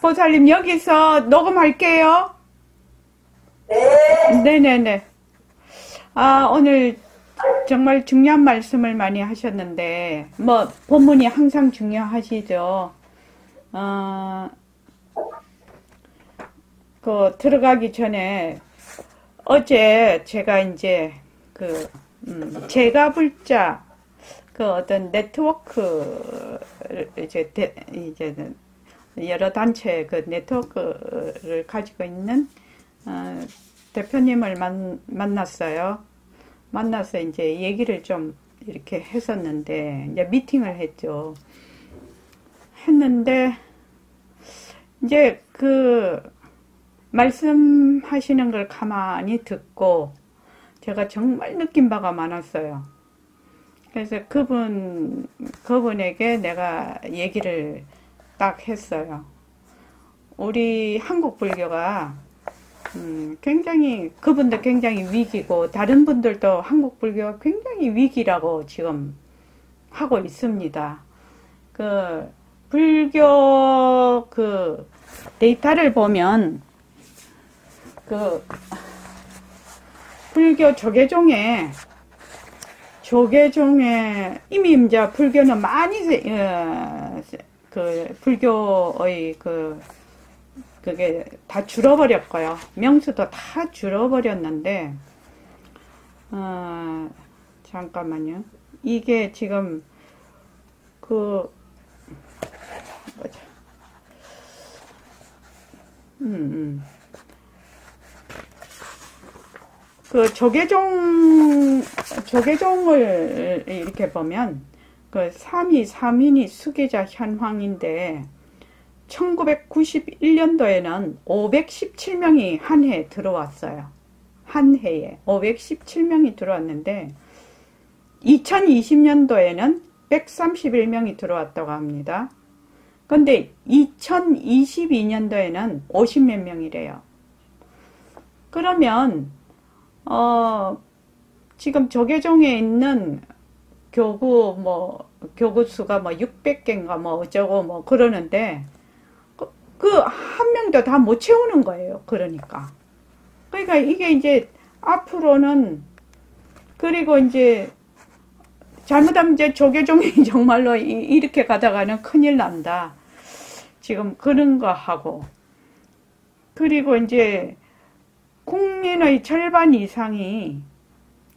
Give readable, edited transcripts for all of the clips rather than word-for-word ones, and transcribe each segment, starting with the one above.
보살님, 여기서 녹음할게요. 네. 네네네. 아, 오늘 정말 중요한 말씀을 많이 하셨는데, 뭐, 본문이 항상 중요하시죠. 들어가기 전에, 어제 제가 이제, 제가 불자, 어떤 네트워크를, 이제는, 여러 단체 네트워크를 가지고 있는, 대표님을 만났어요. 만나서 이제 얘기를 좀 이렇게 했었는데, 이제 미팅을 했죠. 했는데, 이제 말씀하시는 걸 가만히 듣고, 제가 정말 느낀 바가 많았어요. 그래서 그분에게 내가 얘기를 딱 했어요. 우리 한국 불교가 굉장히, 그분도 굉장히 위기고, 다른 분들도 한국 불교가 굉장히 위기라고 지금 하고 있습니다. 불교 데이터를 보면, 불교 조계종에, 이미 이제 불교는 많이, 불교의 그게 다 줄어버렸고요. 명수도 다 줄어버렸는데, 잠깐만요. 이게 지금, 조계종을 이렇게 보면, 3인이 수계자 현황인데, 1991년도에는 517명이 한 해에 들어왔어요. 한 해에 517명이 들어왔는데 2020년도에는 131명이 들어왔다고 합니다. 근데 2022년도에는 50몇 명이래요. 그러면 지금 조계종에 있는 교구 수가 600개인가 어쩌고 그러는데 한 명도 다 못 채우는 거예요. 그러니까 이게 이제 앞으로는, 그리고 이제 잘못하면 이제 조계종이 정말로 이렇게 가다가는 큰일 난다. 지금 그런 거 하고, 그리고 이제 국민의 절반 이상이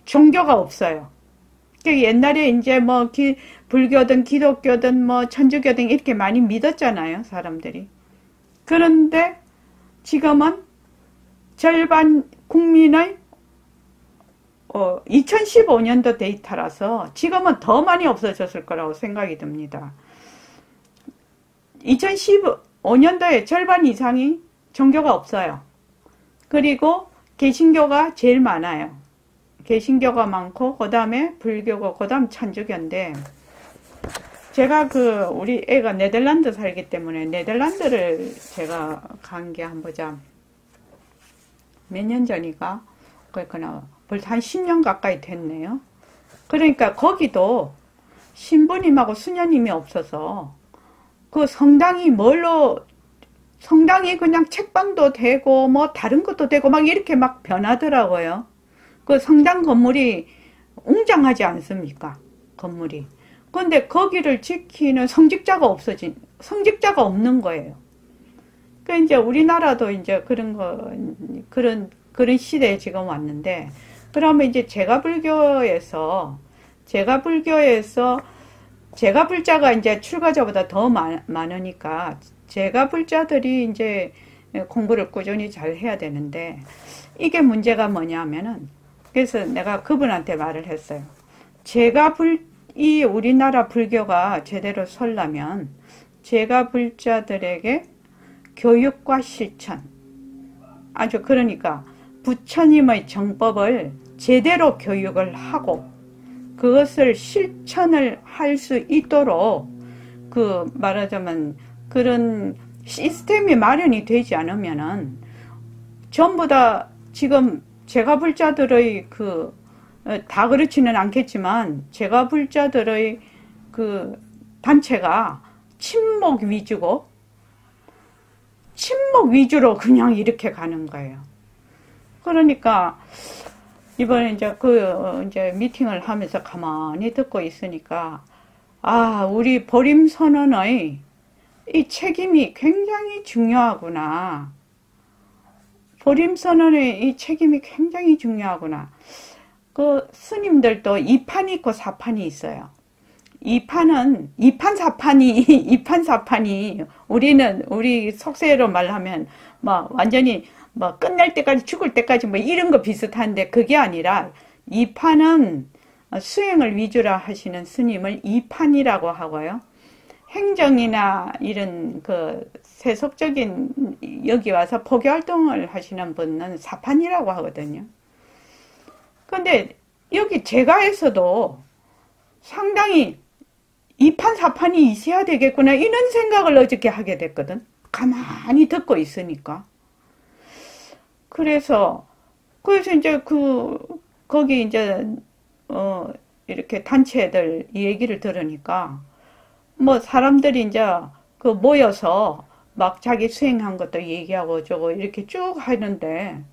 종교가 없어요. 옛날에 이제 불교든 기독교든 천주교든 이렇게 많이 믿었잖아요, 사람들이. 그런데 지금은 절반 국민의 2015년도 데이터라서 지금은 더 많이 없어졌을 거라고 생각이 듭니다. 2015년도에 절반 이상이 종교가 없어요. 그리고 개신교가 제일 많아요. 개신교가 많고, 그 다음에 불교고, 그 다음 천주교인데, 제가 우리 애가 네덜란드 살기 때문에 네덜란드를 제가 간 게 한 몇 년 전이가, 그렇구나. 벌써 한 10년 가까이 됐네요. 그러니까 거기도 신부님하고 수녀님이 없어서, 성당이 성당이 그냥 책방도 되고, 다른 것도 되고, 이렇게 변하더라고요. 성당 건물이 웅장하지 않습니까? 건물이. 근데 거기를 지키는 성직자가 없는 거예요. 이제 우리나라도 이제 그런 시대에 지금 왔는데, 그러면 이제 제가 불자가 이제 출가자보다 더 많으니까, 제가 불자들이 이제 공부를 꾸준히 잘 해야 되는데, 이게 문제가 뭐냐면은, 그래서 내가 그분한테 말을 했어요. 이 우리나라 불교가 제대로 설려면 제가 불자들에게 교육과 실천, 그러니까 부처님의 정법을 제대로 교육을 하고 그것을 실천을 할 수 있도록 말하자면 그런 시스템이 마련이 되지 않으면은 전부 다 지금 제가 불자들의 다 그렇지는 않겠지만 제가 불자들의 단체가 친목 위주고 제목 위주로 그냥 이렇게 가는 거예요. 그러니까 이번에 이제 미팅을 하면서 가만히 듣고 있으니까 우리 보림선언의 이 책임이 굉장히 중요하구나. 보림선언의 이 책임이 굉장히 중요하구나. 그 스님들도 2판이 있고 4판이 있어요. 2판은 2판 4판이 우리 속세로 말하면 완전히 끝날 때까지 죽을 때까지 이런 거 비슷한데 그게 아니라 2판은 수행을 위주로 하시는 스님을 2판이라고 하고요. 행정이나 이런 그 세속적인 여기 와서 포교 활동을 하시는 분은 4판이라고 하거든요. 근데 여기 제가에서도 상당히 2판 4판이 있어야 되겠구나 이런 생각을 어저께 하게 됐거든. 가만히 듣고 있으니까. 그래서 이제 거기 이제 이렇게 단체들 얘기를 들으니까 사람들이 이제 모여서 막 자기 수행한 것도 얘기하고 저거 이렇게 쭉 하는데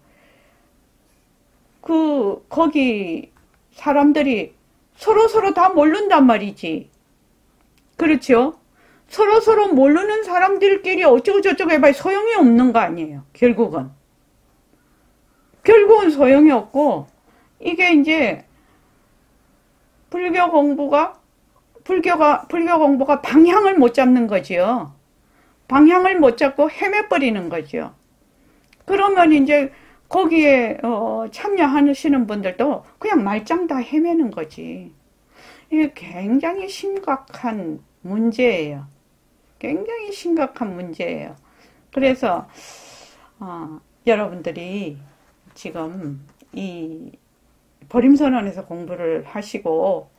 거기 사람들이 서로 다 모른단 말이지. 그렇죠? 서로 모르는 사람들끼리 어쩌고 저쩌고 해봐야 소용이 없는 거 아니에요. 결국은 소용이 없고 이게 이제 불교 공부가 방향을 못 잡는 거지요. 방향을 못 잡고 헤매버리는 거죠. 그러면 이제 거기에 참여하시는 분들도 그냥 말짱 다 헤매는 거지. 이게 굉장히 심각한 문제예요. 굉장히 심각한 문제예요. 그래서 여러분들이 지금 이 보림선언에서 공부를 하시고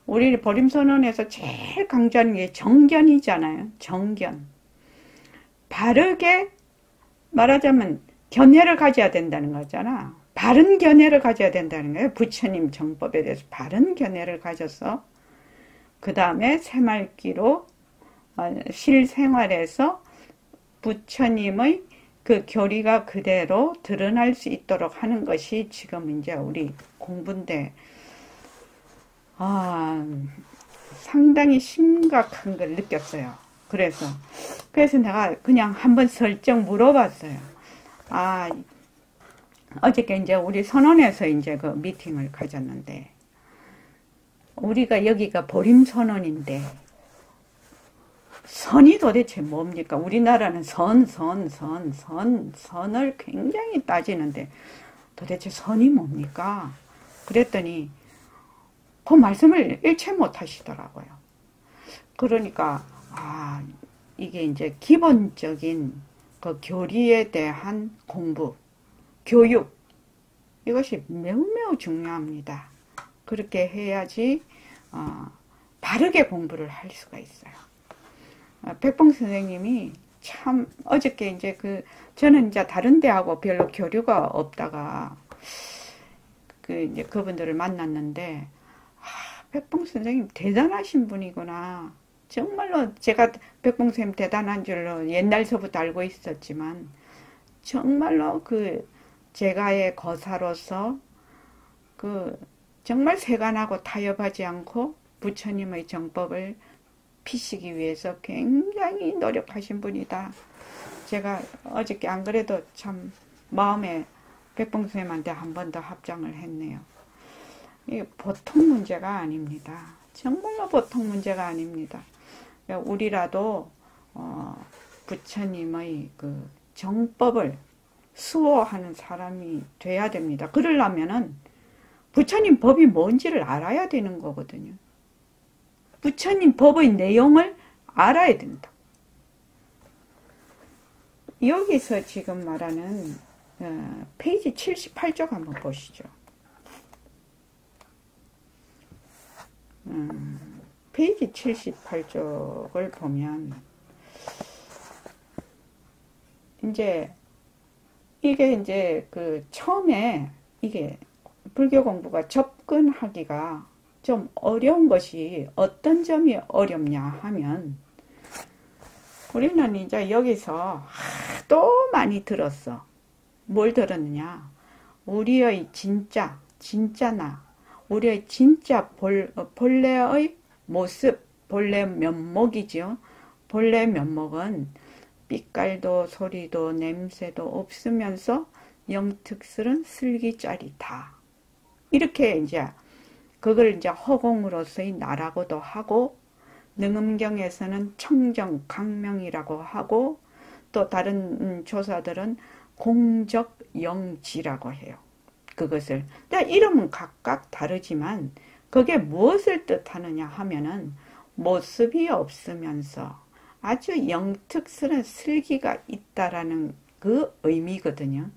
우리 보림선언에서 제일 강조하는 게 정견이잖아요. 정견. 바르게 말하자면 견해를 가져야 된다는 거잖아. 바른 견해를 가져야 된다는 거예요. 부처님 정법에 대해서 바른 견해를 가져서 그 다음에 새말기로 실생활에서 부처님의 그 교리가 그대로 드러날 수 있도록 하는 것이 지금 이제 우리 공부인데 상당히 심각한 걸 느꼈어요. 그래서 내가 그냥 한번 슬쩍 물어봤어요. 어저께 이제 우리 선원에서 이제 그 미팅을 가졌는데 우리가 여기가 보림선언인데 선이 도대체 뭡니까? 우리나라는 선을 굉장히 따지는데 도대체 선이 뭡니까? 그랬더니 그 말씀을 일체 못 하시더라고요. 그러니까 이게 이제 기본적인 그 교리에 대한 공부, 교육 이것이 매우 중요합니다. 그렇게 해야지 바르게 공부를 할 수가 있어요. 백봉 선생님이 참 어저께 이제 저는 이제 다른 데하고 별로 교류가 없다가 이제 그분들을 만났는데 백봉 선생님 대단하신 분이구나. 정말로 제가 백봉 선생님 대단한 줄로 옛날서부터 알고 있었지만 정말로 제가의 거사로서 정말 세간하고 타협하지 않고 부처님의 정법을 피시기 위해서 굉장히 노력하신 분이다. 제가 어저께 안 그래도 참 마음에 백봉 선생님한테 한 번 더 합장을 했네요. 이게 보통 문제가 아닙니다. 정말로 보통 문제가 아닙니다. 우리라도 부처님의 그 정법을 수호하는 사람이 돼야 됩니다. 그러려면은 부처님 법이 뭔지를 알아야 되는 거거든요. 부처님 법의 내용을 알아야 된다. 여기서 지금 말하는 페이지 78쪽 한번 보시죠. 페이지 78쪽을 보면 이제 이게 이제 처음에 이게 불교 공부가 접근하기가 좀 어려운 것이 어떤 점이 어렵냐 하면 우리는 이제 여기서 또 많이 들었어. 뭘 들었느냐? 우리의 진짜 나, 우리의 진짜 본래의 모습, 본래 면목이죠. 본래 면목은 빛깔도 소리도 냄새도 없으면서 영특스런 슬기짜리다. 이렇게 이제 그걸 이제 허공으로서의 나라고도 하고, 능음경에서는 청정강명이라고 하고, 또 다른 조사들은 공적영지라고 해요. 그것을. 이름은 각각 다르지만 그게 무엇을 뜻하느냐 하면은 모습이 없으면서 아주 영특스러운 슬기가 있다라는 그 의미거든요.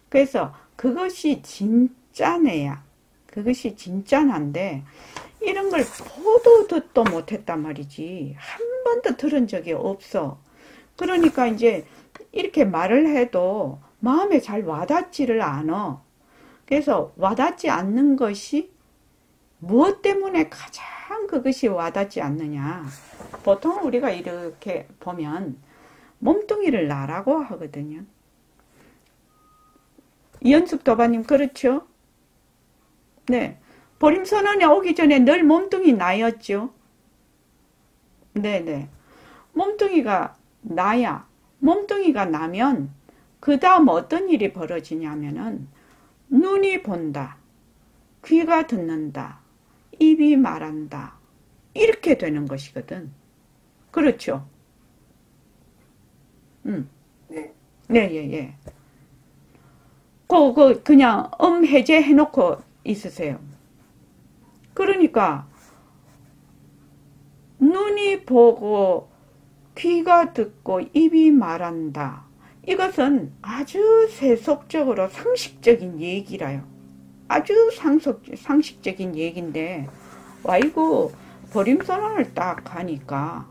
그래서 그것이 진짜네야. 그것이 진짜난데 이런 걸 보도 듣도 못했단 말이지. 한 번도 들은 적이 없어. 그러니까 이제 이렇게 말을 해도 마음에 잘 와닿지를 않아. 그래서 와닿지 않는 것이 무엇 때문에 가장 그것이 와닿지 않느냐. 보통 우리가 이렇게 보면 몸뚱이를 나라고 하거든요. 이현숙 도바님 그렇죠? 네. 보림선언에 오기 전에 늘 몸뚱이 나였죠. 네네. 몸뚱이가 나야. 몸뚱이가 나면 그 다음 어떤 일이 벌어지냐면은 눈이 본다. 귀가 듣는다. 입이 말한다. 이렇게 되는 것이거든. 그렇죠? 네. 네, 예, 예. 그냥 해제 해놓고 있으세요. 그러니까 눈이 보고 귀가 듣고 입이 말한다. 이것은 아주 세속적으로 상식적인 얘기라요. 아주 상식적인 얘기인데, 아이고, 보림선언을 딱 하니까,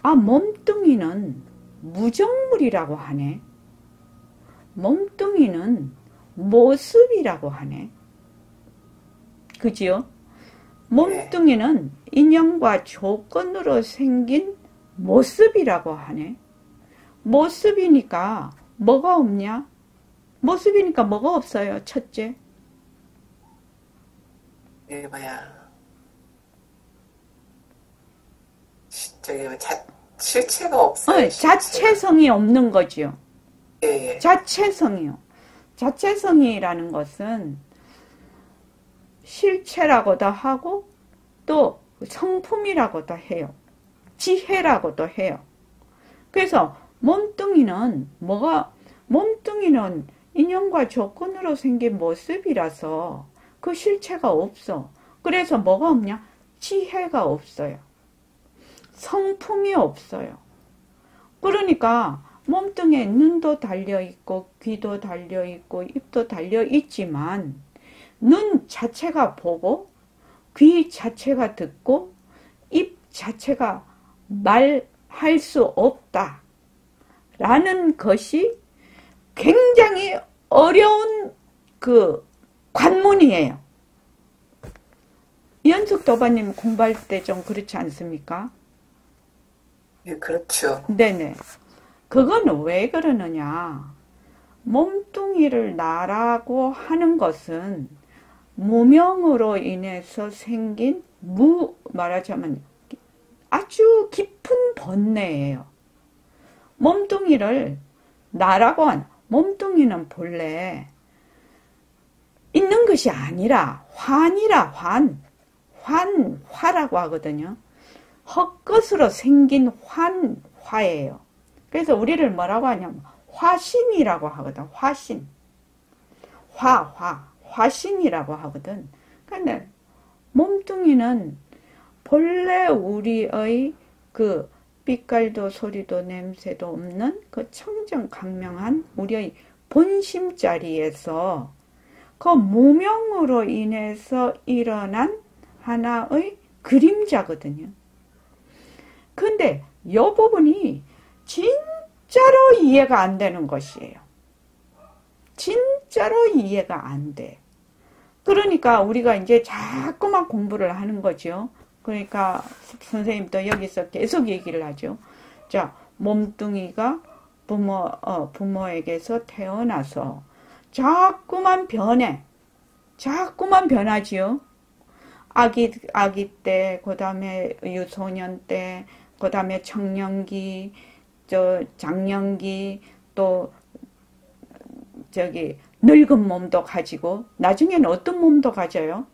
몸뚱이는 무정물이라고 하네. 몸뚱이는 모습이라고 하네. 그지요? 몸뚱이는 인연과 조건으로 생긴 모습이라고 하네. 모습이니까 뭐가 없냐? 모습이니까 뭐가 없어요? 첫째. 실체가 없어요. 자체성이 없는 거지요. 예. 자체성이요. 자체성이라는 것은 실체라고도 하고 또 성품이라고도 해요. 지혜라고도 해요. 그래서 몸뚱이는 몸뚱이는 인연과 조건으로 생긴 모습이라서 그 실체가 없어. 그래서 뭐가 없냐? 지혜가 없어요. 성품이 없어요. 그러니까 몸뚱이에 눈도 달려있고 귀도 달려있고 입도 달려있지만 눈 자체가 보고 귀 자체가 듣고 입 자체가 말할 수 없다 라는 것이 굉장히 어려운 그 관문이에요. 이현숙 도바님 공부할 때 좀 그렇지 않습니까? 예, 그렇죠. 네네. 그건 왜 그러느냐. 몸뚱이를 나라고 하는 것은 무명으로 인해서 생긴 말하자면 아주 깊은 번뇌예요. 몸뚱이를 나라고 한 몸뚱이는 본래 있는 것이 아니라 환이라 화라고 하거든요. 헛것으로 생긴 화예요. 그래서 우리를 뭐라고 하냐면 화신이라고 하거든. 화신. 화신이라고 하거든. 근데 몸뚱이는 본래 우리의 그 빛깔도 소리도 냄새도 없는 그 청정강명한 우리의 본심 자리에서 그 무명으로 인해서 일어난 하나의 그림자거든요. 근데 이 부분이 진짜로 이해가 안 되는 것이에요. 진짜로 이해가 안 돼. 그러니까 우리가 이제 자꾸만 공부를 하는 거죠. 그러니까 선생님도 여기서 계속 얘기를 하죠. 자, 몸뚱이가 부모에게서 태어나서 자꾸만 변해. 자꾸만 변하지요. 아기 때, 그 다음에 유소년 때, 그 다음에 청년기, 장년기, 또, 늙은 몸도 가지고, 나중에는 어떤 몸도 가져요?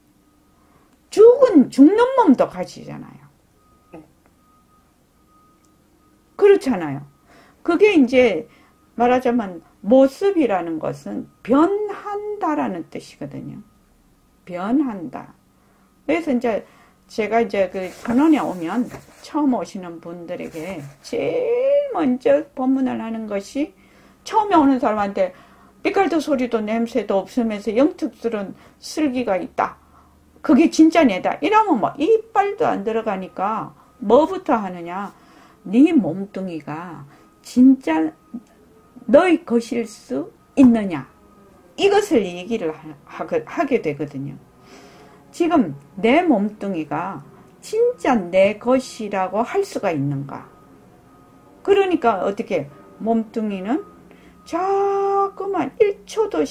죽는 몸도 가지잖아요. 그렇잖아요. 그게 이제 말하자면 모습이라는 것은 변한다라는 뜻이거든요. 변한다. 그래서 이제 제가 이제 그 전원에 오면 처음 오시는 분들에게 제일 먼저 법문을 하는 것이 처음에 오는 사람한테 삐깔도 소리도 냄새도 없으면서 영특스러운 슬기가 있다. 그게 진짜 내다. 이러면 뭐 이빨도 안 들어가니까 뭐부터 하느냐. 네 몸뚱이가 진짜 너의 것일 수 있느냐. 이것을 얘기를 하게 되거든요. 지금 내 몸뚱이가 진짜 내 것이라고 할 수가 있는가. 그러니까 어떻게 몸뚱이는 자꾸만 1초도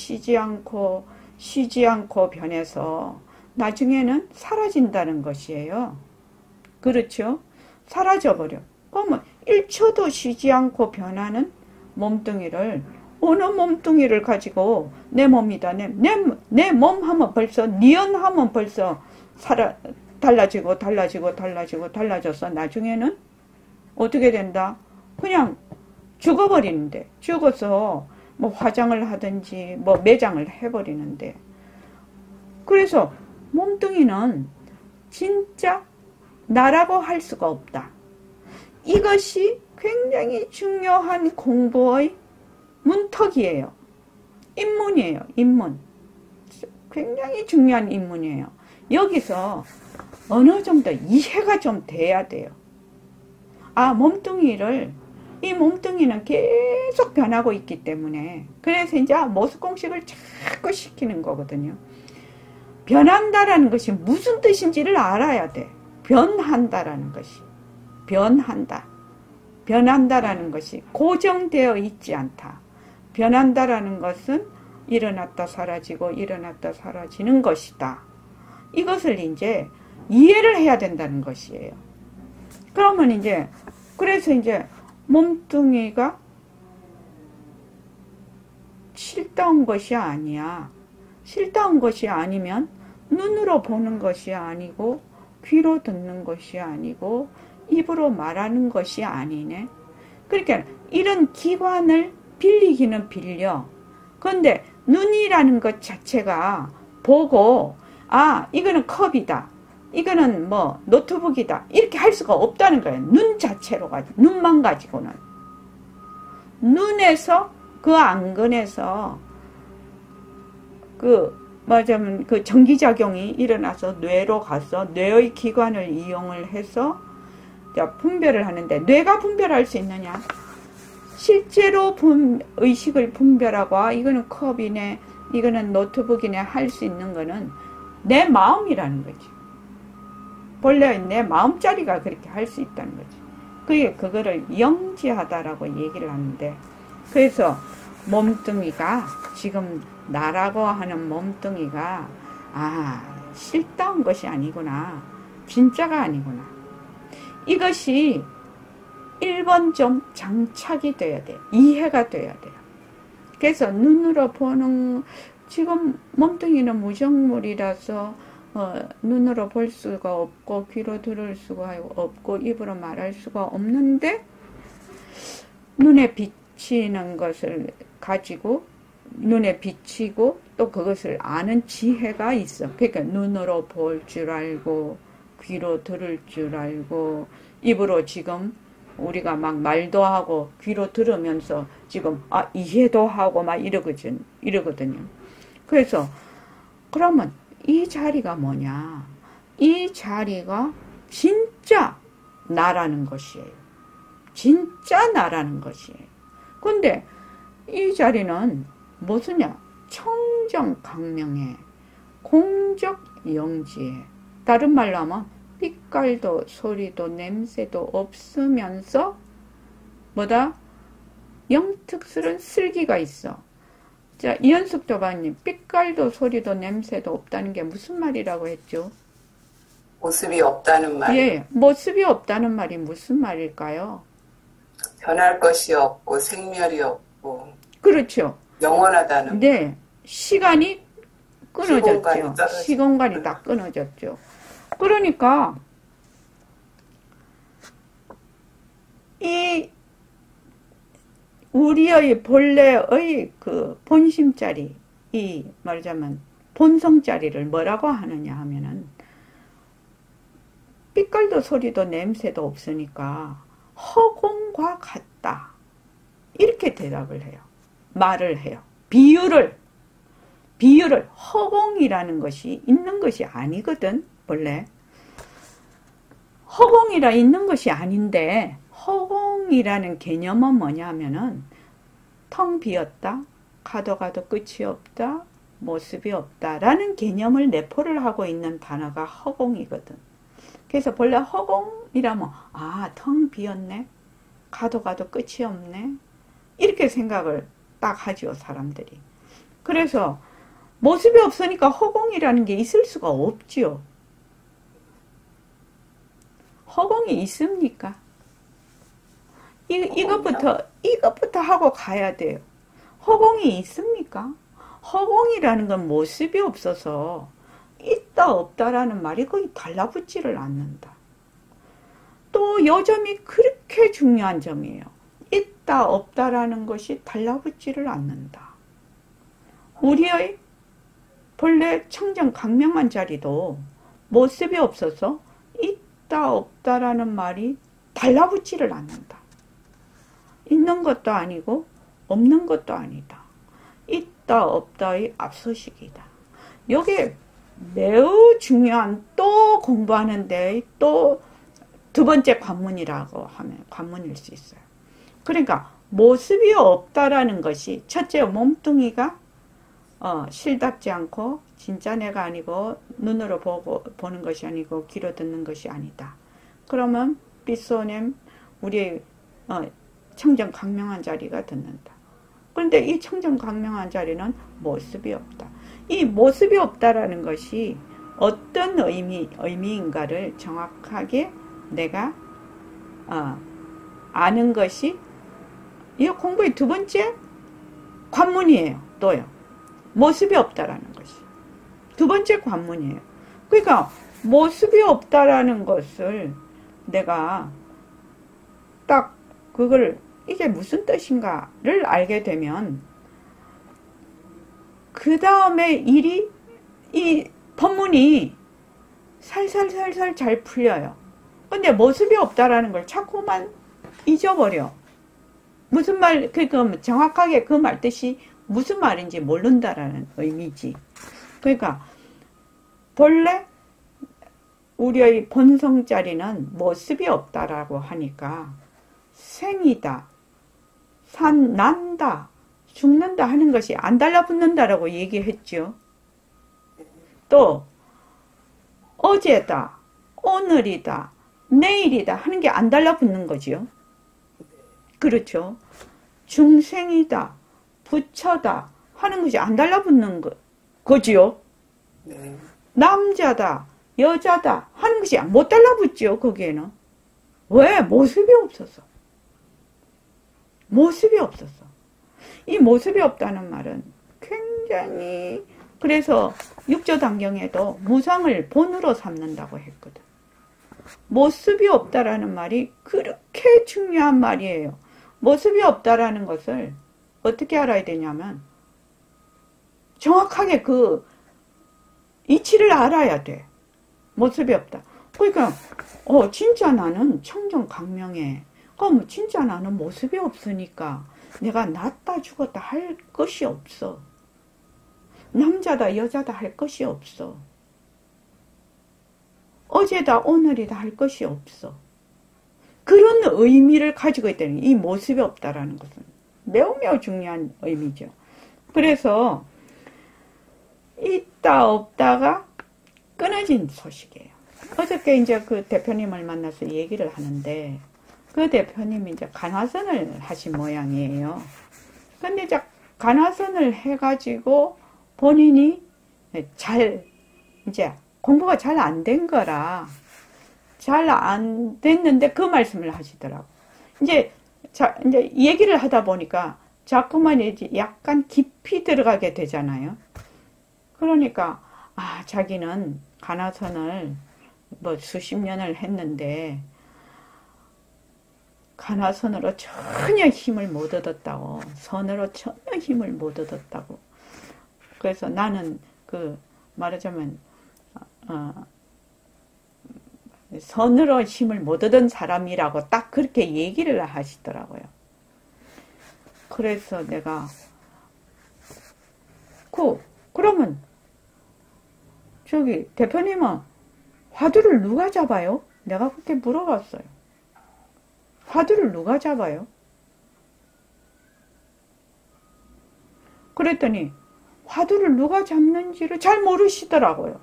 쉬지 않고 변해서 나중에는 사라진다는 것이에요. 그렇죠? 사라져버려. 그러면 1초도 쉬지 않고 변하는 몸뚱이를 어느 몸뚱이를 가지고 내 몸이다. 내 몸 하면 벌써 니은 하면 벌써 달라져서 나중에는 어떻게 된다? 그냥 죽어버리는데 죽어서 뭐 화장을 하든지 뭐 매장을 해버리는데 그래서 몸뚱이는 진짜 나라고 할 수가 없다. 이것이 굉장히 중요한 공부의 문턱이에요. 인문이에요. 인문. 굉장히 중요한 인문이에요. 여기서 어느 정도 이해가 좀 돼야 돼요. 이 몸뚱이는 계속 변하고 있기 때문에 그래서 이제 모습 공식을 자꾸 시키는 거거든요. 변한다라는 것이 무슨 뜻인지를 알아야 돼. 변한다라는 것이. 변한다라는 것이 고정되어 있지 않다. 변한다라는 것은 일어났다 사라지고 일어났다 사라지는 것이다. 이것을 이제 이해를 해야 된다는 것이에요. 그러면 그래서 몸뚱이가 실다운 것이 아니야. 실다운 것이 아니면 눈으로 보는 것이 아니고 귀로 듣는 것이 아니고 입으로 말하는 것이 아니네. 그러니까 이런 기관을 빌리기는 빌려. 그런데 눈이라는 것 자체가 보고 이거는 컵이다. 이거는 뭐 노트북이다. 이렇게 할 수가 없다는 거예요. 눈 자체로 가지고 눈만 가지고는. 눈에서 그 안근에서 말하자면 그 전기작용이 일어나서 뇌로 가서 뇌의 기관을 이용을 해서 분별을 하는데 뇌가 분별할 수 있느냐? 실제로 의식을 분별하고 이거는 컵이네, 이거는 노트북이네 할 수 있는 거는 내 마음이라는 거지. 본래 내 마음자리가 그렇게 할 수 있다는 거지. 그거를 영지하다라고 얘기를 하는데 그래서 몸뚱이가 지금 나라고 하는 몸뚱이가 실다운 것이 아니구나. 진짜가 아니구나. 이것이 1번 좀 장착이 돼야 돼요. 이해가 돼야 돼요. 그래서 눈으로 보는 지금 몸뚱이는 무정물이라서 눈으로 볼 수가 없고 귀로 들을 수가 없고 입으로 말할 수가 없는데 눈에 비치는 것을 가지고 눈에 비치고 또 그것을 아는 지혜가 있어. 그러니까 눈으로 볼 줄 알고 귀로 들을 줄 알고 입으로 지금 우리가 막 말도 하고 귀로 들으면서 지금 이해도 하고 막 이러거든요. 그래서 그러면 이 자리가 뭐냐? 이 자리가 진짜 나라는 것이에요. 진짜 나라는 것이에요. 근데 이 자리는 무엇이냐? 청정강명에 공적영지에 다른 말로 하면 빛깔도 소리도 냄새도 없으면서 뭐다? 영특스런 슬기가 있어. 자, 이현숙 도반님, 빛깔도 소리도 냄새도 없다는 게 무슨 말이라고 했죠? 모습이 없다는 말. 예, 모습이 없다는 말이 무슨 말일까요? 변할 것이 없고 생멸이 없고. 그렇죠. 영원하다는. 네, 시간이 끊어졌죠. 시공간이 다 끊어졌죠. 그러니까 이 우리의 본래의 그 본심자리, 이 말하자면 본성자리를 뭐라고 하느냐 하면은 빛깔도 소리도 냄새도 없으니까 허공과 같다. 이렇게 대답을 해요. 말을 해요. 비유를 허공이라는 것이 있는 것이 아니거든. 원래 허공이라 있는 것이 아닌데 허공이라는 개념은 뭐냐면은 텅 비었다, 가도 끝이 없다, 모습이 없다 라는 개념을 내포를 하고 있는 단어가 허공이거든. 그래서 본래 허공이라면 텅 비었네, 가도 끝이 없네, 이렇게 생각을 딱 하죠, 사람들이. 그래서 모습이 없으니까 허공이라는 게 있을 수가 없지요. 허공이 있습니까? 이것부터 하고 가야 돼요. 허공이 있습니까? 허공이라는 건 모습이 없어서 있다 없다라는 말이 거의 달라붙지를 않는다. 또 요점이 그렇게 중요한 점이에요. 있다 없다라는 것이 달라붙지를 않는다. 우리의 본래 청정 강명한 자리도 모습이 없어서 있다 없다라는 말이 달라붙지를 않는다. 있는 것도 아니고 없는 것도 아니다. 있다 없다의 앞서식이다. 이게 매우 중요한, 또 공부하는데 또 두 번째 관문이라고 하면 관문일 수 있어요. 그러니까 모습이 없다라는 것이 첫째, 몸뚱이가 실답지 않고 진짜 내가 아니고 눈으로 보는 것이 아니고 귀로 듣는 것이 아니다. 그러면 빗소냄 우리의 청정 강명한 자리가 듣는다. 그런데 이 청정 강명한 자리는 모습이 없다. 이 모습이 없다라는 것이 어떤 의미인가를 정확하게 내가 아는 것이 이 공부의 두 번째 관문이에요. 또요. 모습이 없다라는 것이 두 번째 관문이에요. 그러니까 모습이 없다라는 것을 내가 딱 그걸 이게 무슨 뜻인가를 알게 되면 그 다음에 이 법문이 살살살살 잘 풀려요. 근데 모습이 없다라는 걸 자꾸만 잊어버려. 무슨 말, 그러니까 정확하게 그 말 뜻이 무슨 말인지 모른다라는 의미지. 그러니까 본래 우리의 본성자리는 모습이 없다라고 하니까 생이다, 난다, 죽는다 하는 것이 안 달라붙는다라고 얘기했죠. 또 어제다, 오늘이다, 내일이다 하는 게 안 달라붙는 거지요. 그렇죠. 중생이다, 부처다 하는 것이 안 달라붙는 거지요. 남자다, 여자다 하는 것이 못 달라붙지요. 거기에는. 왜? 모습이 없어서. 모습이 없어서. 이 모습이 없다는 말은 굉장히, 그래서 육조단경에도 무상을 본으로 삼는다고 했거든. 모습이 없다라는 말이 그렇게 중요한 말이에요. 모습이 없다라는 것을 어떻게 알아야 되냐면 정확하게 그 이치를 알아야 돼. 모습이 없다. 그러니까 진짜 나는 청정강명해. 그럼 진짜 나는 모습이 없으니까 내가 낫다 죽었다 할 것이 없어. 남자다 여자다 할 것이 없어. 어제다 오늘이다 할 것이 없어. 그런 의미를 가지고 있다는 이 모습이 없다라는 것은 매우 중요한 의미죠. 그래서 있다 없다가 끊어진 소식이에요. 어저께 이제 그 대표님을 만나서 얘기를 하는데 그 대표님이 이제 간화선을 하신 모양이에요. 근데 이제 간화선을 해가지고 본인이 이제 공부가 잘 안 된 거라, 잘 안 됐는데 그 말씀을 하시더라고. 이제 얘기를 하다 보니까 자꾸만 이제 약간 깊이 들어가게 되잖아요. 그러니까, 자기는 간화선을 뭐 수십 년을 했는데, 간화선으로 전혀 힘을 못 얻었다고. 선으로 전혀 힘을 못 얻었다고. 그래서 나는 말하자면, 선으로 힘을 못 얻은 사람이라고 딱 그렇게 얘기를 하시더라고요. 그래서 내가, 그러면, 대표님은 화두를 누가 잡아요? 내가 그렇게 물어봤어요. 화두를 누가 잡아요? 그랬더니 화두를 누가 잡는지를 잘 모르시더라고요.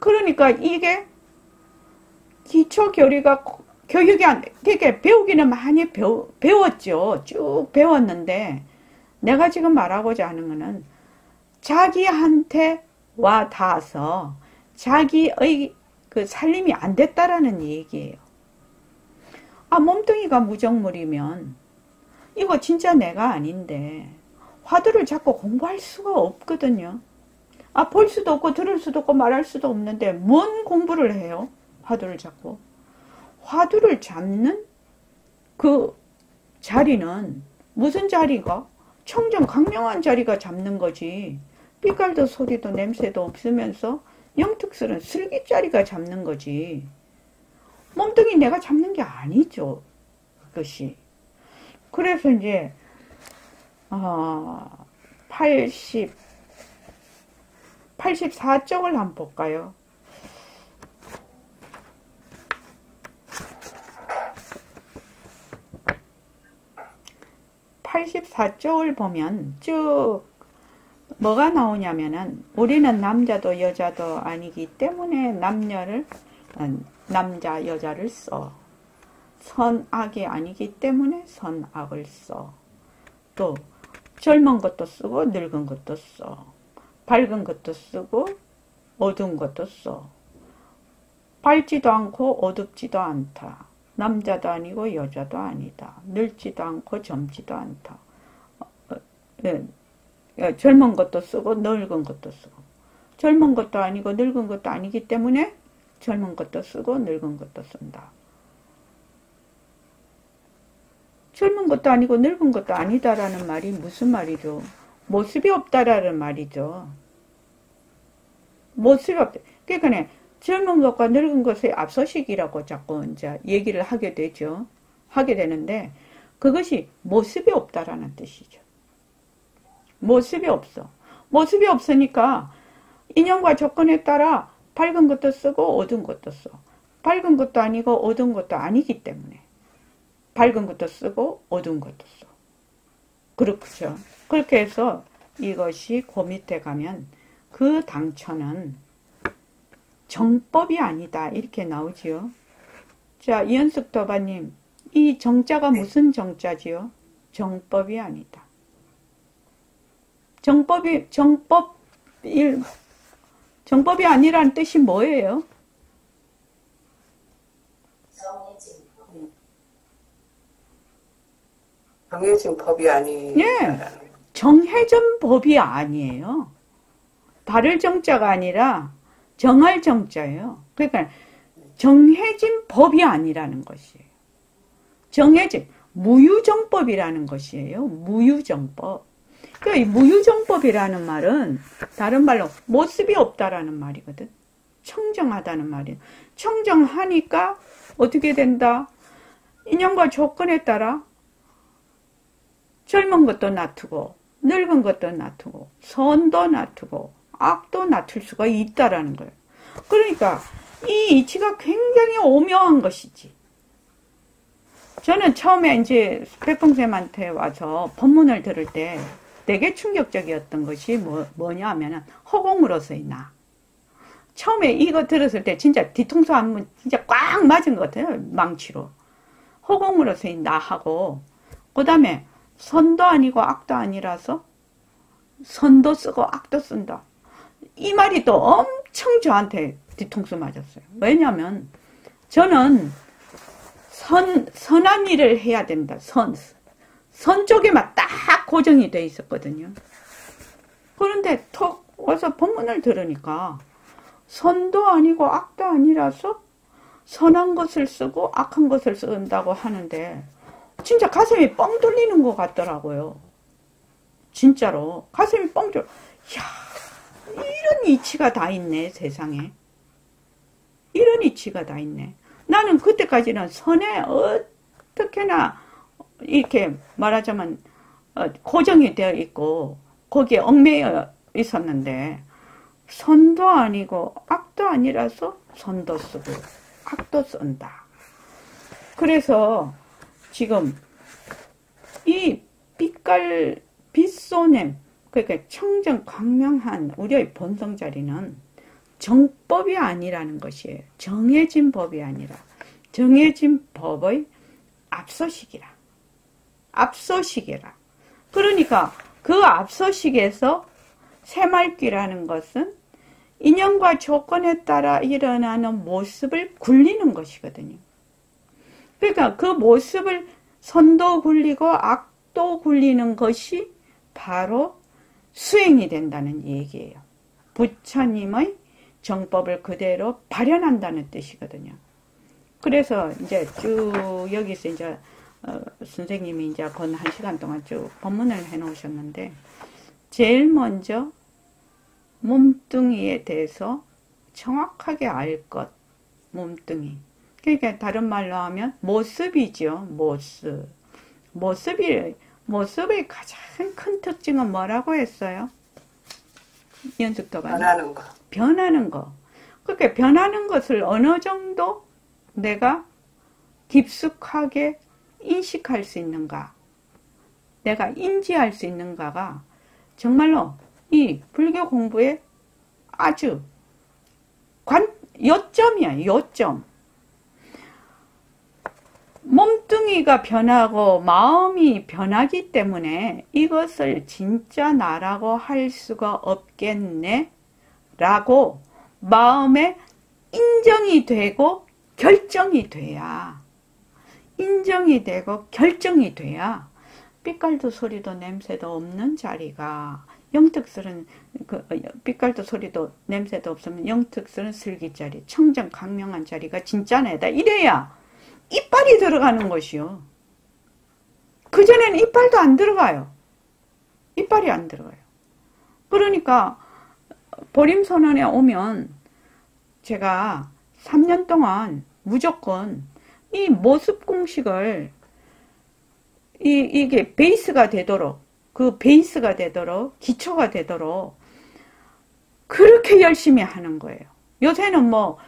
그러니까 이게 기초 교육이 안 돼. 되게 배우기는 많이 배웠죠. 쭉 배웠는데 내가 지금 말하고자 하는 거는 자기한테 와 닿아서 자기의 살림이 안 됐다라는 얘기예요. 몸뚱이가 무정물이면 이거 진짜 내가 아닌데 화두를 잡고 공부할 수가 없거든요. 볼 수도 없고 들을 수도 없고 말할 수도 없는데 뭔 공부를 해요? 화두를 잡고. 화두를 잡는 그 자리는 무슨 자리가? 청정 강령한 자리가 잡는 거지. 빛깔도 소리도 냄새도 없으면서 영특스러운 슬기자리가 잡는 거지. 몸뚱이 내가 잡는 게 아니죠. 그것이. 그래서 이제 84쪽을 한번 볼까요? 84쪽을 보면 쭉 뭐가 나오냐면은 우리는 남자도 여자도 아니기 때문에 남자 여자를 써. 선악이 아니기 때문에 선악을 써. 또 젊은 것도 쓰고 늙은 것도 써. 밝은 것도 쓰고 어두운 것도 써. 밝지도 않고 어둡지도 않다. 남자도 아니고 여자도 아니다. 늙지도 않고 젊지도 않다. 젊은 것도 쓰고 늙은 것도 쓰고. 젊은 것도 아니고 늙은 것도 아니기 때문에 젊은 것도 쓰고 늙은 것도 쓴다. 젊은 것도 아니고 늙은 것도 아니다라는 말이 무슨 말이죠? 모습이 없다라는 말이죠. 모습이 없다. 그러니까 젊은 것과 늙은 것의 앞서식이라고 자꾸 이제 얘기를 하게 되죠. 하게 되는데 그것이 모습이 없다라는 뜻이죠. 모습이 없어. 모습이 없으니까 인연과 조건에 따라 밝은 것도 쓰고 어두운 것도 써. 밝은 것도 아니고 어두운 것도 아니기 때문에 밝은 것도 쓰고 어두운 것도 써. 그렇죠. 그렇게 해서 이것이 그 밑에 가면 그 당처는 정법이 아니다 이렇게 나오지요. 자, 이현숙 도바님, 이 정자가 무슨 정자지요? 정법이 아니다. 정법이 아니라는 뜻이 뭐예요? 정해진 법이 아니라는. 예, 정해진 법이 아니에요. 다를 정자가 아니라 정할 정자예요. 그러니까 정해진 법이 아니라는 것이에요. 정해진 무유정법이라는 것이에요. 무유정법. 그러니까 이 무유정법이라는 말은 다른 말로 모습이 없다라는 말이거든. 청정하다는 말이에요. 청정하니까 어떻게 된다? 인연과 조건에 따라 젊은 것도 놔두고 늙은 것도 놔두고 선도 놔두고 악도 놔둘 수가 있다라는 거예요. 그러니까 이 이치가 굉장히 오묘한 것이지. 저는 처음에 이제 백봉쌤한테 와서 법문을 들을 때 되게 충격적이었던 것이 뭐냐 하면은 허공으로서의 나. 처음에 이거 들었을 때 진짜 뒤통수 한번 진짜 꽉 맞은 것 같아요. 망치로. 허공으로서 나하고, 그 다음에 선도 아니고 악도 아니라서 선도 쓰고 악도 쓴다. 이 말이 또 엄청 저한테 뒤통수 맞았어요. 왜냐면 저는 선한 일을 해야 된다. 선 쪽에만 딱 고정이 돼 있었거든요. 그런데 톡 와서 본문을 들으니까 선도 아니고 악도 아니라서 선한 것을 쓰고 악한 것을 쓴다고 하는데 진짜 가슴이 뻥 뚫리는 것 같더라고요. 진짜로 가슴이 뻥 뚫려. 이야, 이런 이치가 다 있네, 세상에. 이런 이치가 다 있네. 나는 그때까지는 선에 어떻게나 이렇게 말하자면 고정이 되어 있고 거기에 얽매여 있었는데 선도 아니고 악도 아니라서 선도 쓰고 악도 쓴다. 그래서 지금 이 빛소냄, 그러니까 청정광명한 우리의 본성자리는 정법이 아니라는 것이에요. 정해진 법이 아니라 정해진 법의 앞서시기라. 앞서시기라. 그러니까 그 앞서시기에서 새말귀라는 것은 인연과 조건에 따라 일어나는 모습을 굴리는 것이거든요. 그러니까 그 모습을 선도 굴리고 악도 굴리는 것이 바로 수행이 된다는 얘기예요. 부처님의 정법을 그대로 발현한다는 뜻이거든요. 그래서 이제 쭉 여기서 이제 선생님이 이제 건 1시간 동안 쭉 법문을 해 놓으셨는데 제일 먼저 몸뚱이에 대해서 정확하게 알 것, 몸뚱이. 그러니까 다른 말로 하면 모습이죠. 모습의 가장 큰 특징은 뭐라고 했어요? 연습도가 변하는 거. 변하는 거. 그러니까 변하는 것을 어느 정도 내가 깊숙하게 인식할 수 있는가, 내가 인지할 수 있는가가 정말로 이 불교 공부의 아주 요점이야, 요점. 몸뚱이가 변하고 마음이 변하기 때문에 이것을 진짜 나라고 할 수가 없겠네 라고 마음에 인정이 되고 결정이 돼야, 인정이 되고 결정이 돼야 삐깔도 소리도 냄새도 없는 자리가 영특스런 삐깔도 소리도 냄새도 없으면 영특스런 슬기자리, 청정 강명한 자리가 진짜 내다. 이래야 이빨이 들어가는 것이요. 그전에는 이빨도 안 들어가요. 이빨이 안 들어가요. 그러니까 보림선언에 오면 제가 3년 동안 무조건 이 모습 공식을 이게 베이스가 되도록, 그 베이스가 되도록, 기초가 되도록 그렇게 열심히 하는 거예요. 요새는 뭐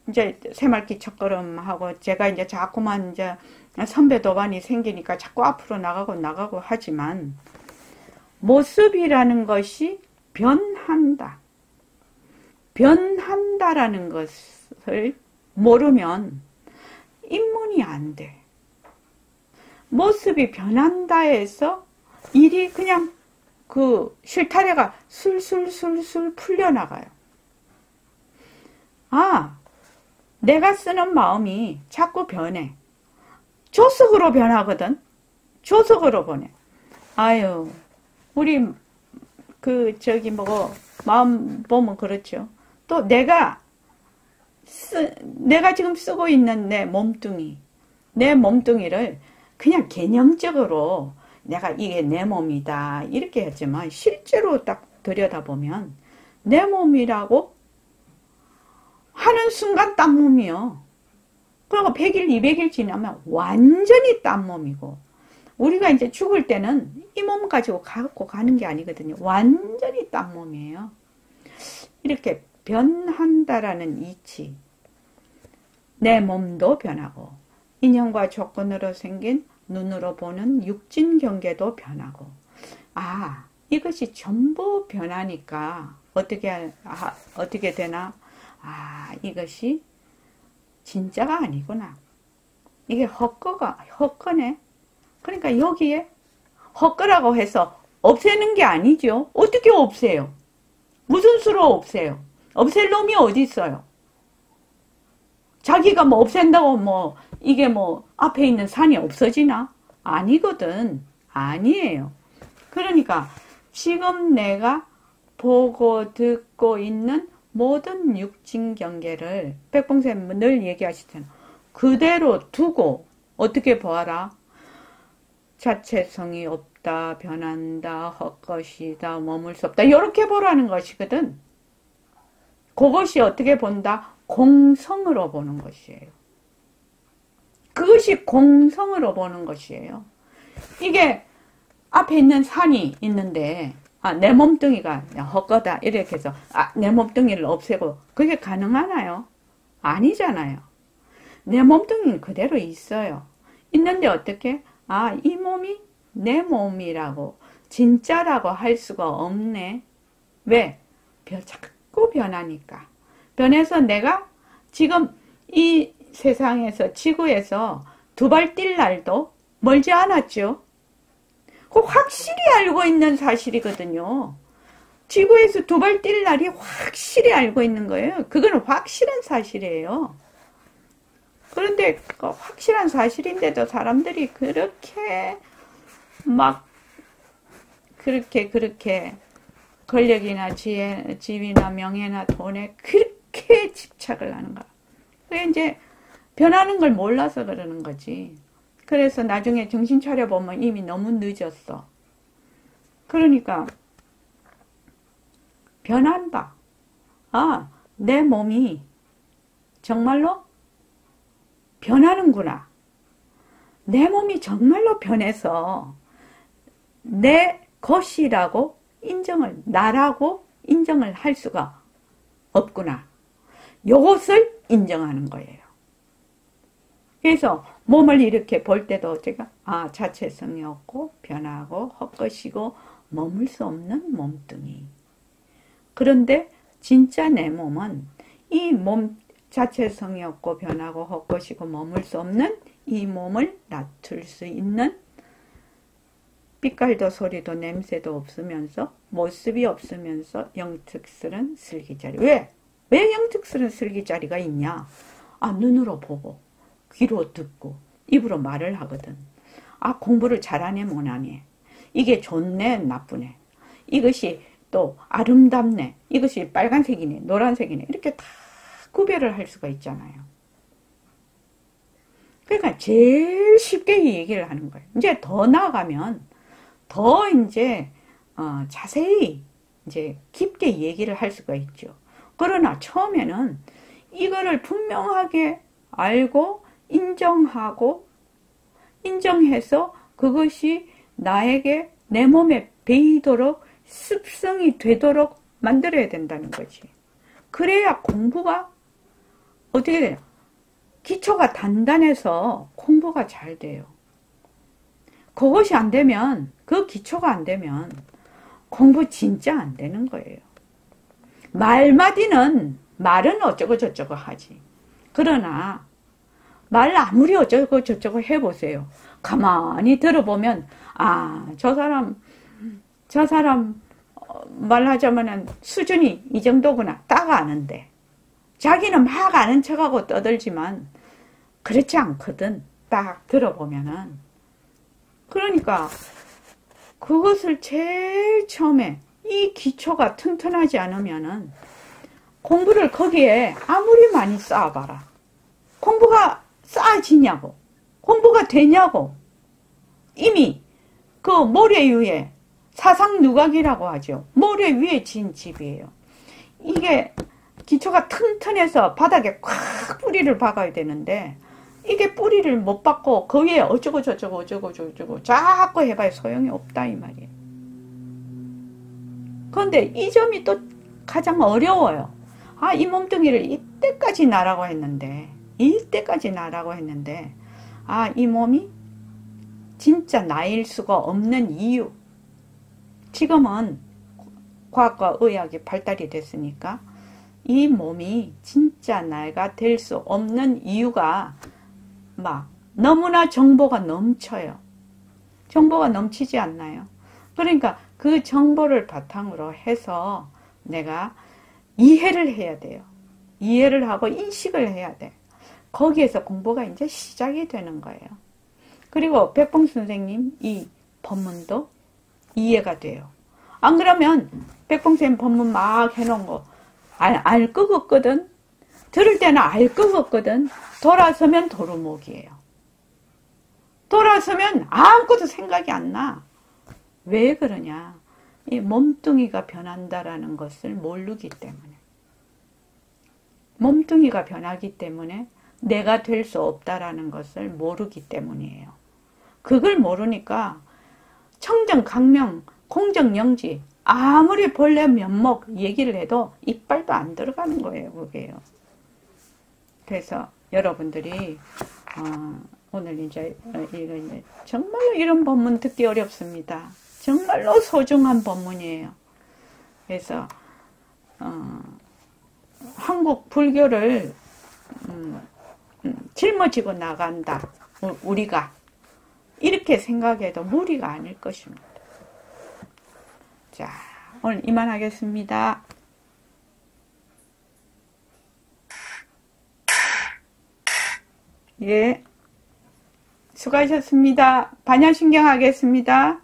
이제 새말기 첫걸음하고 제가 이제 자꾸만 이제 선배 도반이 생기니까 자꾸 앞으로 나가고 하지만 모습이라는 것이 변한다. 변한다라는 것을 모르면 입문이 안 돼. 모습이 변한다 해서 일이 그냥 그 실타래가 술술술술 풀려나가요. 아, 내가 쓰는 마음이 자꾸 변해. 조석으로 변하거든. 조석으로 변해. 아유, 우리 마음 보면 그렇죠. 또 내가 지금 쓰고 있는 내 몸뚱이를 그냥 개념적으로 내가 이게 내 몸이다 이렇게 했지만 실제로 딱 들여다보면 내 몸이라고 하는 순간 딴 몸이요. 그리고 100일, 200일 지나면 완전히 딴 몸이고, 우리가 이제 죽을 때는 이 몸 가지고 갖고 가는 게 아니거든요. 완전히 딴 몸이에요. 이렇게 변한다라는 이치. 내 몸도 변하고, 인연과 조건으로 생긴 눈으로 보는 육진 경계도 변하고, 아, 이것이 전부 변하니까 어떻게 되나? 아, 이것이 진짜가 아니구나. 이게 헛거네. 그러니까 여기에 헛거라고 해서 없애는 게 아니죠. 어떻게 없애요? 무슨 수로 없애요? 없앨 놈이 어디 있어요? 자기가 뭐 없앤다고 뭐 이게 뭐 앞에 있는 산이 없어지나? 아니거든. 아니에요. 그러니까 지금 내가 보고 듣고 있는 모든 육진 경계를 백봉쌤은 늘 얘기하시잖아요. 그대로 두고 어떻게 보아라? 자체성이 없다, 변한다, 헛것이다, 머물 수 없다. 이렇게 보라는 것이거든. 그것이 어떻게 본다? 공성으로 보는 것이에요. 그것이 공성으로 보는 것이에요. 이게 앞에 있는 산이 있는데 내 몸뚱이가 헛거다 이렇게 해서 내 몸뚱이를 없애고 그게 가능하나요? 아니잖아요. 내 몸뚱이는 그대로 있어요. 있는데 어떻게? 이 몸이 내 몸이라고 진짜라고 할 수가 없네. 왜? 자꾸 변하니까. 변해서 내가 지금 이 세상에서 지구에서 두 발 뛸 날도 멀지 않았죠. 그 확실히 알고 있는 사실이거든요. 지구에서 두 발 뛸 날이 확실히 알고 있는 거예요. 그거는 확실한 사실이에요. 그런데 그 확실한 사실인데도 사람들이 그렇게 막 그렇게 권력이나 지위나 명예나 돈에 그렇게 집착을 하는가. 그게 이제 변하는 걸 몰라서 그러는 거지. 그래서 나중에 정신 차려보면 이미 너무 늦었어. 그러니까 변한다. 내 몸이 정말로 변하는구나. 내 몸이 정말로 변해서 내 것이라고 나라고 인정을 할 수가 없구나. 요것을 인정하는 거예요. 그래서 몸을 이렇게 볼 때도 제가 자체성이 없고 변하고 헛것이고 머물 수 없는 몸뚱이. 그런데 진짜 내 몸은 이 몸 자체성이 없고 변하고 헛것이고 머물 수 없는 이 몸을 낮출 수 있는 빛깔도 소리도 냄새도 없으면서 모습이 없으면서 영특스런 슬기자리. 왜 영특스런 슬기자리가 있냐? 눈으로 보고 귀로 듣고 입으로 말을 하거든. 공부를 잘하네 못하네. 이게 좋네 나쁘네. 이것이 또 아름답네. 이것이 빨간색이네 노란색이네. 이렇게 다 구별을 할 수가 있잖아요. 그러니까 제일 쉽게 이 얘기를 하는 거예요. 이제 더 나아가면 더 이제 자세히 이제 깊게 얘기를 할 수가 있죠. 그러나 처음에는 이거를 분명하게 알고 인정하고 인정해서 그것이 나에게 내 몸에 배이도록 습성이 되도록 만들어야 된다는 거지. 그래야 공부가 어떻게 돼요? 기초가 단단해서 공부가 잘 돼요. 그것이 안 되면, 그 기초가 안 되면 공부 진짜 안 되는 거예요. 말은 어쩌고 저쩌고 하지. 그러나 말 아무리 어쩌고 저쩌고 해보세요. 가만히 들어보면 저 사람 말하자면은 수준이 이 정도구나 딱 아는데 자기는 막 아는 척하고 떠들지만 그렇지 않거든. 딱 들어보면은. 그러니까 그것을 제일 처음에 이 기초가 튼튼하지 않으면은 공부를 거기에 아무리 많이 쌓아봐라. 공부가 쌓아지냐고. 공부가 되냐고. 이미 그 모래 위에 사상누각이라고 하죠. 모래 위에 진 집이에요. 이게 기초가 튼튼해서 바닥에 콱 뿌리를 박아야 되는데 이게 뿌리를 못 박고 그 위에 어쩌고 저쩌고 자꾸 해봐야 소용이 없다 이 말이에요. 그런데 이 점이 또 가장 어려워요. 이 몸뚱이를 이때까지 나라고 했는데 이 몸이 진짜 나일 수가 없는 이유. 지금은 과학과 의학이 발달이 됐으니까 이 몸이 진짜 내가 될 수 없는 이유가 막 너무나 정보가 넘쳐요. 정보가 넘치지 않나요? 그러니까 그 정보를 바탕으로 해서 내가 이해를 해야 돼요. 이해를 하고 인식을 해야 돼. 거기에서 공부가 이제 시작이 되는 거예요. 그리고 백봉 선생님 이 법문도 이해가 돼요. 안 그러면 백봉 선생님 법문 막 해놓은 거 알 것 없거든. 들을 때는 알 것 없거든. 돌아서면 도루묵이에요. 돌아서면 아무것도 생각이 안 나. 왜 그러냐? 이 몸뚱이가 변한다라는 것을 모르기 때문에. 몸뚱이가 변하기 때문에 내가 될 수 없다라는 것을 모르기 때문이에요. 그걸 모르니까 청정, 강명, 공정, 영지 아무리 본래 면목 얘기를 해도 이빨도 안 들어가는 거예요. 그게요. 그래서 여러분들이 오늘 이제 정말로 이런 법문 듣기 어렵습니다. 정말로 소중한 법문이에요. 그래서 한국 불교를 짊어지고 나간다. 우리가 이렇게 생각해도 무리가 아닐 것입니다. 자, 오늘 이만하겠습니다. 예, 수고하셨습니다. 반야신경 하겠습니다.